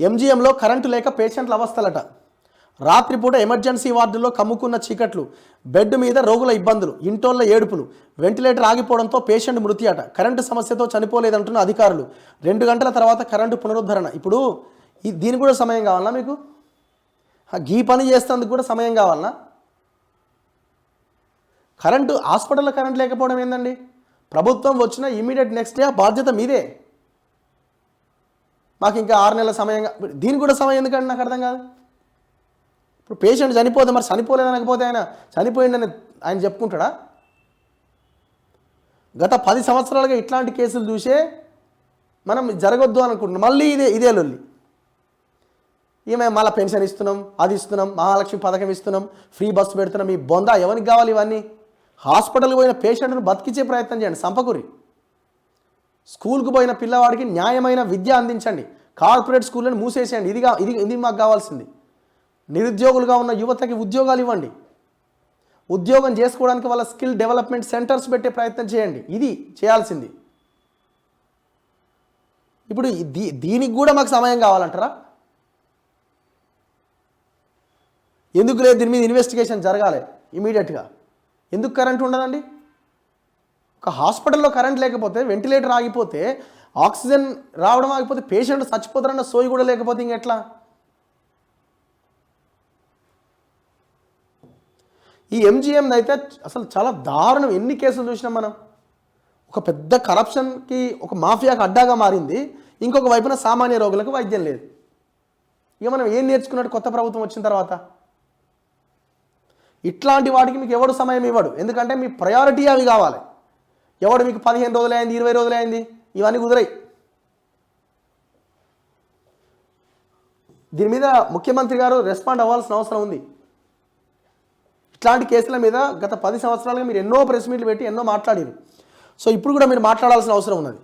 ఎంజీఎంలో current లేక పేషెంట్ల అవస్థలట. రాత్రిపూట emergency వార్డుల్లో కమ్ముకున్న చీకట్లు, బెడ్ మీద రోగుల ఇబ్బందులు, ఇంటోళ్ళ ఏడుపులు, వెంటిలేటర్ ఆగిపోవడంతో పేషెంట్ మృతి అట. కరెంటు సమస్యతో చనిపోలేదంటున్న అధికారులు. 2 గంటల తర్వాత కరెంటు పునరుద్ధరణ. ఇప్పుడు దీనికి కూడా సమయం కావాలన్నా మీకు? ఈ పని చేస్తేందుకు కూడా సమయం కావాలన్నా? కరెంటు హాస్పిటల్లో కరెంట్ లేకపోవడం ఏందండి? ప్రభుత్వం వచ్చిన ఇమీడియట్ నెక్స్ట్ డే బాధ్యత మీదే. మాకు ఇంకా 6 నెలల సమయం, దీనికి కూడా సమయం ఎందుకంటే నాకు అర్థం కాదు. ఇప్పుడు పేషెంట్ చనిపోతే మరి చనిపోలేదనకపోతే ఆయన చనిపోయిందని ఆయన చెప్పుకుంటాడా? గత 10 సంవత్సరాలుగా ఇట్లాంటి కేసులు చూసే మనం జరగొద్దు అనుకుంటున్నాం. మళ్ళీ ఇదే లొల్లి. ఈమె మళ్ళీ పెన్షన్ ఇస్తున్నాం, అది ఇస్తున్నాం, మహాలక్ష్మి పథకం ఇస్తున్నాం, ఫ్రీ బస్సు పెడుతున్నాం. ఈ బొంద ఎవరికి కావాలి ఇవన్నీ? హాస్పిటల్కి పోయిన పేషెంట్ను బతికించే ప్రయత్నం చేయండి, సంపకూరి. స్కూల్కి పోయిన పిల్లవాడికి న్యాయమైన విద్య అందించండి. కార్పొరేట్ స్కూళ్ళని మూసేసేయండి. ఇది మాకు కావాల్సింది. నిరుద్యోగులుగా ఉన్న యువతకి ఉద్యోగాలు ఇవ్వండి. ఉద్యోగం చేసుకోవడానికి వాళ్ళ స్కిల్ డెవలప్మెంట్ సెంటర్స్ పెట్టే ప్రయత్నం చేయండి. ఇది చేయాల్సింది. ఇప్పుడు దీనికి కూడా మాకు సమయం కావాలంటారా? ఎందుకు లేదు? దీని మీద ఇన్వెస్టిగేషన్ జరగాలి ఇమీడియట్గా. ఎందుకు కరెంట్ ఉండదండి? ఒక హాస్పిటల్లో కరెంట్ లేకపోతే, వెంటిలేటర్ ఆగిపోతే, ఆక్సిజన్ రావడం ఆగిపోతే, పేషెంట్ చచ్చిపోతారన్న సోయి కూడా లేకపోతే ఇంకెట్లా? ఈ ఎంజీఎం అయితే అసలు చాలా దారుణం. ఎన్ని కేసులు చూసినాం మనం. ఒక పెద్ద కరప్షన్కి, ఒక మాఫియాకి అడ్డాగా మారింది. ఇంకొక వైపున సామాన్య రోగులకు వైద్యం లేదు. ఇక మనం ఏం నేర్చుకున్నట్టు కొత్త ప్రభుత్వం వచ్చిన తర్వాత? ఇట్లాంటి వాటికి మీకు ఎవడు సమయం ఇవ్వడు. ఎందుకంటే మీ ప్రయారిటీ అవి కావాలి. ఎవడు మీకు 15 రోజులైంది, 20 రోజులైంది, ఇవన్నీ కుదరాయి. దీని మీద ముఖ్యమంత్రి గారు రెస్పాండ్ అవ్వాల్సిన అవసరం ఉంది. ఇట్లాంటి కేసుల మీద గత 10 సంవత్సరాలుగా మీరు ఎన్నో ప్రెస్ మీట్లు పెట్టి ఎన్నో మాట్లాడారు. సో ఇప్పుడు కూడా మీరు మాట్లాడాల్సిన అవసరం ఉన్నది.